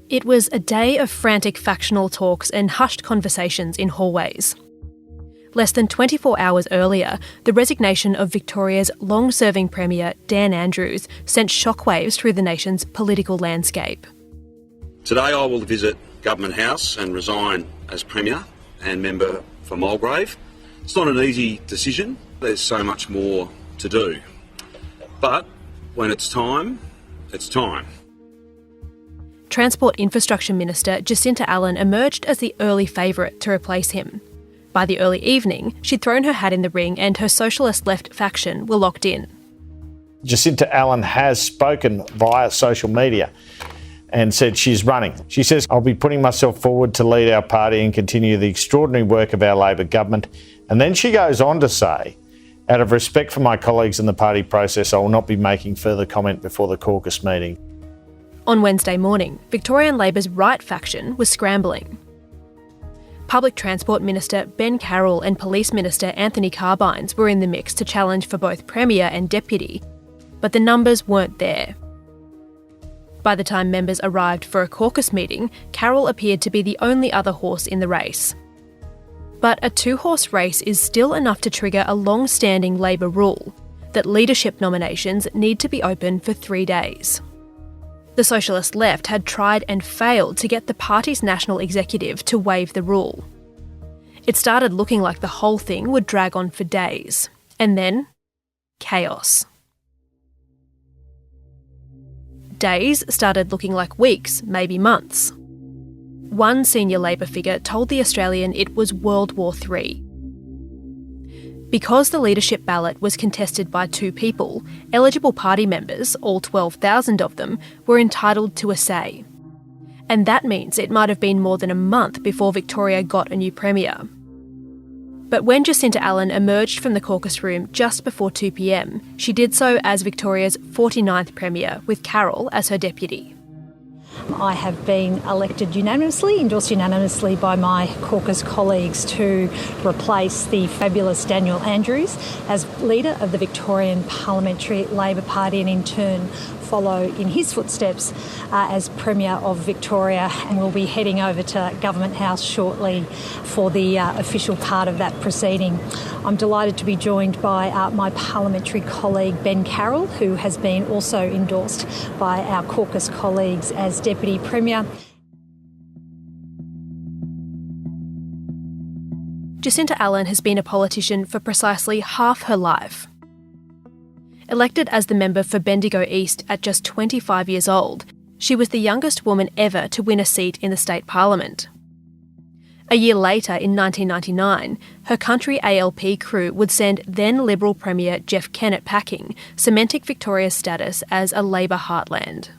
It was a day of frantic factional talks and hushed conversations in hallways. Less than 24 hours earlier, the resignation of Victoria's long-serving Premier, Dan Andrews, sent shockwaves through the nation's political landscape. Today I will visit Government House and resign as Premier and member for Mulgrave. It's not an easy decision. There's so much more to do. But when it's time, it's time. Transport Infrastructure Minister Jacinta Allan emerged as the early favourite to replace him. By the early evening, she'd thrown her hat in the ring and her socialist left faction were locked in. Jacinta Allan has spoken via social media and said she's running. She says, "I'll be putting myself forward to lead our party and continue the extraordinary work of our Labor government." And then she goes on to say, "Out of respect for my colleagues in the party process, I will not be making further comment before the caucus meeting." On Wednesday morning, Victorian Labor's right faction was scrambling. Public Transport Minister Ben Carroll and Police Minister Anthony Carbines were in the mix to challenge for both Premier and Deputy, but the numbers weren't there. By the time members arrived for a caucus meeting, Carroll appeared to be the only other horse in the race. But a two-horse race is still enough to trigger a long-standing Labor rule that leadership nominations need to be open for 3 days. The socialist left had tried and failed to get the party's national executive to waive the rule. It started looking like the whole thing would drag on for days. And then, chaos. Days started looking like weeks, maybe months. One senior Labor figure told The Australian it was World War III. Because the leadership ballot was contested by 2 people, eligible party members, all 12,000 of them, were entitled to a say. And that means it might have been more than a month before Victoria got a new Premier. But when Jacinta Allan emerged from the caucus room just before 2 p.m, she did so as Victoria's 49th Premier, with Carroll as her deputy. I have been elected unanimously, endorsed unanimously by my caucus colleagues to replace the fabulous Daniel Andrews as leader of the Victorian Parliamentary Labor Party and in turn follow in his footsteps as Premier of Victoria, and we'll be heading over to Government House shortly for the official part of that proceeding. I'm delighted to be joined by my parliamentary colleague Ben Carroll, who has been also endorsed by our caucus colleagues as Deputy Premier. Jacinta Allan has been a politician for precisely half her life. Elected as the member for Bendigo East at just 25 years old, she was the youngest woman ever to win a seat in the state parliament. A year later, in 1999, her country ALP crew would send then Liberal Premier Jeff Kennett packing, cementing Victoria's status as a Labor heartland.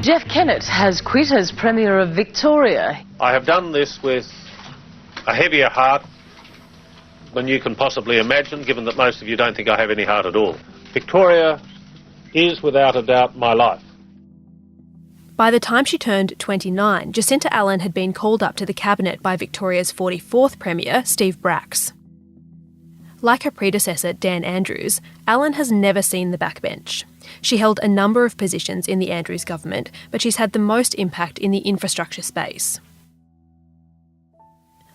Jeff Kennett has quit as Premier of Victoria. I have done this with a heavier heart than you can possibly imagine, given that most of you don't think I have any heart at all. Victoria is, without a doubt, my life. By the time she turned 29, Jacinta Allan had been called up to the cabinet by Victoria's 44th Premier, Steve Bracks. Like her predecessor, Dan Andrews, Allan has never seen the backbench. She held a number of positions in the Andrews government, but she's had the most impact in the infrastructure space.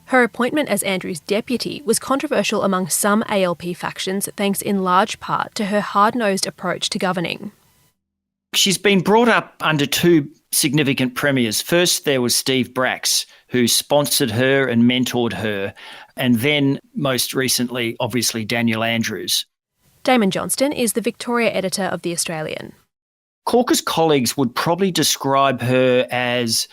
Her appointment as Andrews' deputy was controversial among some ALP factions thanks in large part to her hard-nosed approach to governing. She's been brought up under 2 significant premiers. First, there was Steve Bracks, who sponsored her and mentored her, and then, most recently, obviously, Daniel Andrews. Damon Johnston is the Victoria editor of The Australian. Caucus colleagues would probably describe her as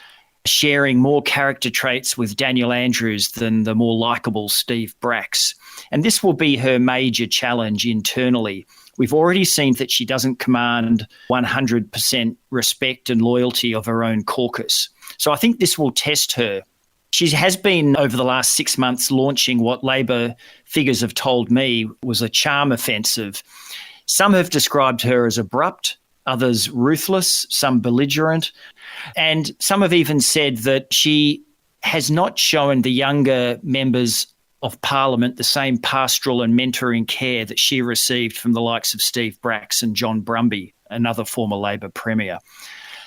sharing more character traits with Daniel Andrews than the more likeable Steve Bracks. And this will be her major challenge internally. We've already seen that she doesn't command 100% respect and loyalty of her own caucus. So I think this will test her. She has been, over the last 6 months, launching what Labor figures have told me was a charm offensive. Some have described her as abrupt, others ruthless, some belligerent, and some have even said that she has not shown the younger members of Parliament the same pastoral and mentoring care that she received from the likes of Steve Bracks and John Brumby, another former Labor Premier.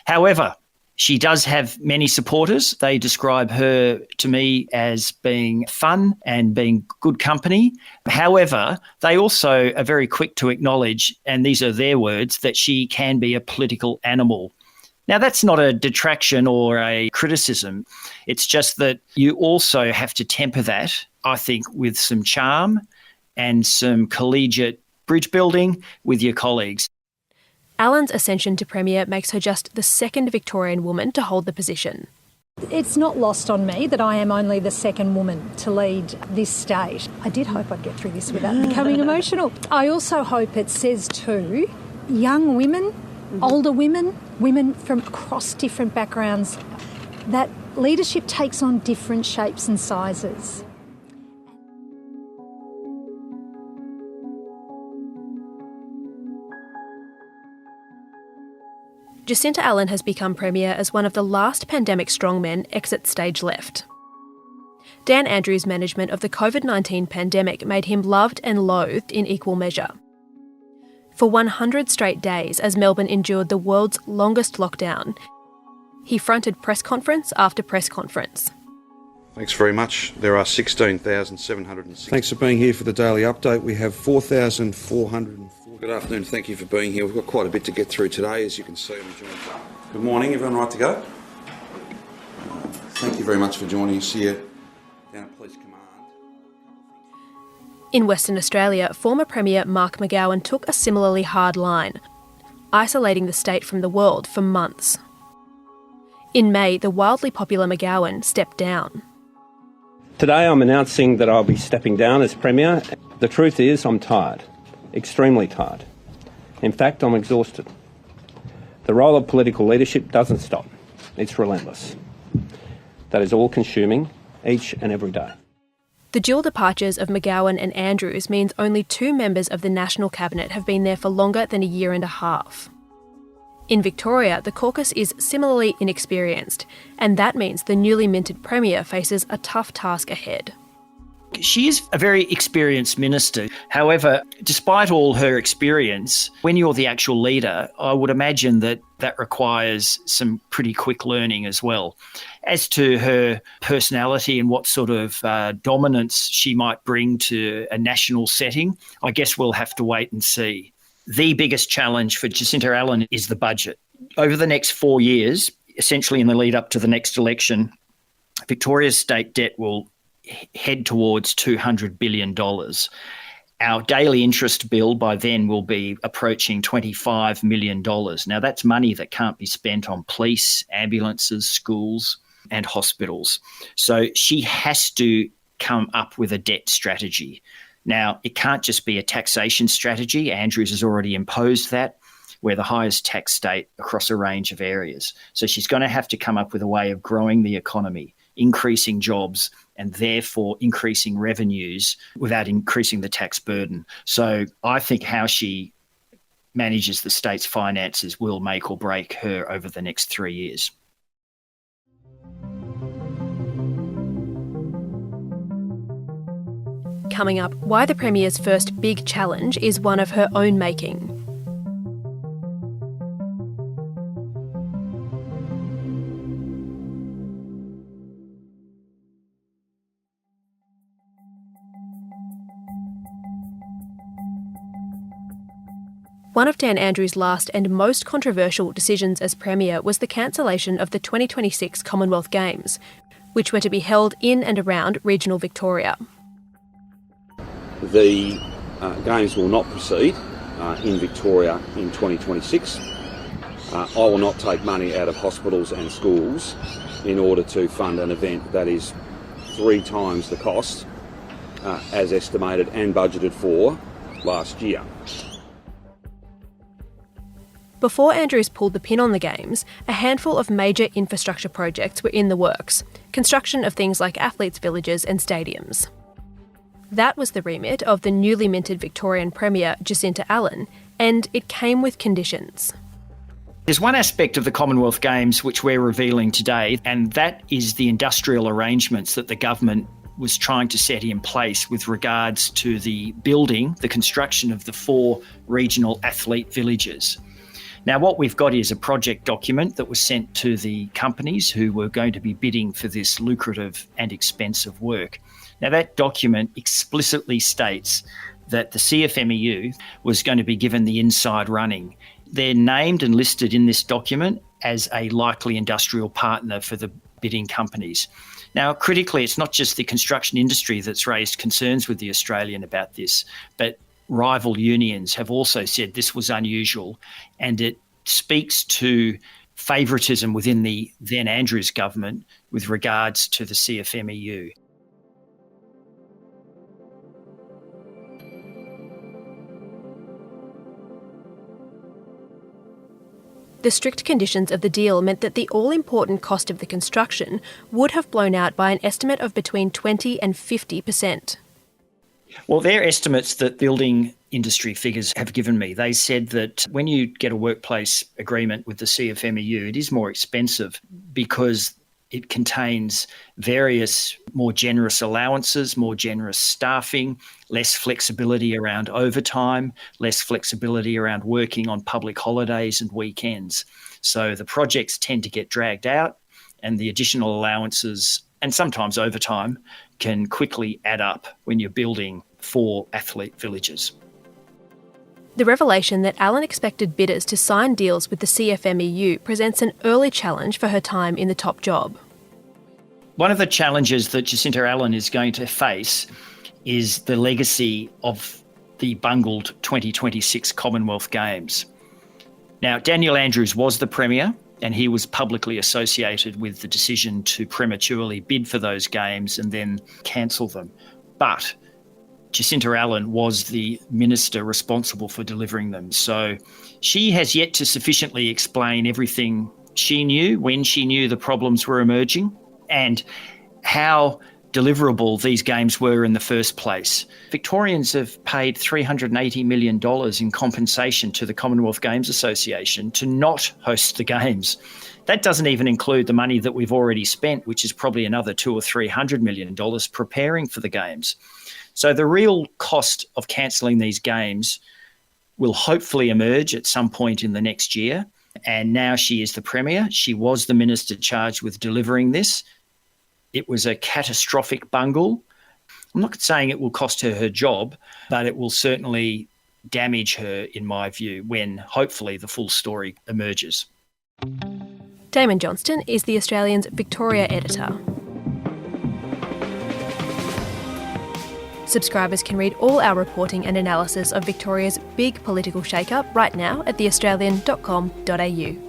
However, She does have many supporters. They describe her to me as being fun and being good company. However, they also are very quick to acknowledge, and these are their words, that she can be a political animal. Now, that's not a detraction or a criticism. It's just that you also have to temper that, I think, with some charm and some collegiate bridge building with your colleagues. Allan's ascension to Premier makes her just the second Victorian woman to hold the position. It's not lost on me that I am only the second woman to lead this state. I did hope I'd get through this without becoming emotional. I also hope it says to young women, older women, women from across different backgrounds, that leadership takes on different shapes and sizes. Jacinta Allan has become Premier as one of the last pandemic strongmen exit stage left. Dan Andrews' management of the COVID-19 pandemic made him loved and loathed in equal measure. For 100 straight days, as Melbourne endured the world's longest lockdown, he fronted press conference after press conference. Thanks very much. There are 16,760. Thanks for being here for the daily update. We have 4,404. Good afternoon. Thank you for being here. We've got quite a bit to get through today, as you can see. Good morning. Everyone right to go? Thank you very much for joining us here down at Police Command. In Western Australia, former Premier Mark McGowan took a similarly hard line, isolating the state from the world for months. In May, the wildly popular McGowan stepped down. Today I'm announcing that I'll be stepping down as Premier. The truth is I'm tired, extremely tired. In fact, I'm exhausted. The role of political leadership doesn't stop. It's relentless. That is all-consuming, each and every day. The dual departures of McGowan and Andrews means only 2 members of the National Cabinet have been there for longer than a year and a half. In Victoria, the caucus is similarly inexperienced, and that means the newly minted Premier faces a tough task ahead. She is a very experienced minister. However, despite all her experience, when you're the actual leader, I would imagine that that requires some pretty quick learning as well. As to her personality and what sort of dominance she might bring to a national setting, I guess we'll have to wait and see. The biggest challenge for Jacinta Allan is the budget. Over the next 4 years, essentially in the lead up to the next election, Victoria's state debt will head towards $200 billion. Our daily interest bill by then will be approaching $25 million. Now, that's money that can't be spent on police, ambulances, schools and hospitals. So she has to come up with a debt strategy. Now, it can't just be a taxation strategy. Andrews has already imposed that. We're the highest tax state across a range of areas. So she's going to have to come up with a way of growing the economy, increasing jobs, and therefore increasing revenues without increasing the tax burden. So I think how she manages the state's finances will make or break her over the next 3 years. Coming up, why the Premier's first big challenge is one of her own making. One of Dan Andrews' last and most controversial decisions as Premier was the cancellation of the 2026 Commonwealth Games, which were to be held in and around regional Victoria. The Games will not proceed in Victoria in 2026. I will not take money out of hospitals and schools in order to fund an event that is 3 times the cost as estimated and budgeted for last year. Before Andrews pulled the pin on the Games, a handful of major infrastructure projects were in the works, construction of things like athletes' villages and stadiums. That was the remit of the newly minted Victorian Premier Jacinta Allan, and it came with conditions. There's one aspect of the Commonwealth Games which we're revealing today, and that is the industrial arrangements that the government was trying to set in place with regards to the construction of the 4 regional athlete villages. Now, what we've got is a project document that was sent to the companies who were going to be bidding for this lucrative and expensive work. Now, that document explicitly states that the CFMEU was going to be given the inside running. They're named and listed in this document as a likely industrial partner for the bidding companies. Now, critically, it's not just the construction industry that's raised concerns with the Australian about this, but rival unions have also said this was unusual, and it speaks to favouritism within the then Andrews government with regards to the CFMEU. The strict conditions of the deal meant that the all-important cost of the construction would have blown out by an estimate of between 20 and 50%. Well, they're estimates that building industry figures have given me. They said that when you get a workplace agreement with the CFMEU, it is more expensive because it contains various more generous allowances, more generous staffing, less flexibility around overtime, less flexibility around working on public holidays and weekends. So the projects tend to get dragged out, and the additional allowances and sometimes overtime can quickly add up when you're building 4 athlete villages. The revelation that Allan expected bidders to sign deals with the CFMEU presents an early challenge for her time in the top job. One of the challenges that Jacinta Allan is going to face is the legacy of the bungled 2026 Commonwealth Games. Now, Daniel Andrews was the Premier, and he was publicly associated with the decision to prematurely bid for those games and then cancel them. But Jacinta Allan was the minister responsible for delivering them. So she has yet to sufficiently explain everything she knew when she knew the problems were emerging and how deliverable these games were in the first place. Victorians have paid $380 million in compensation to the Commonwealth Games Association to not host the games. That doesn't even include the money that we've already spent, which is probably another $200 or $300 million preparing for the games. So the real cost of cancelling these games will hopefully emerge at some point in the next year. And now she is the Premier. She was the minister charged with delivering this. It was a catastrophic bungle. I'm not saying it will cost her her job, but it will certainly damage her, in my view, when hopefully the full story emerges. Damon Johnston is the Australian's Victoria editor. Subscribers can read all our reporting and analysis of Victoria's big political shake-up right now at theaustralian.com.au.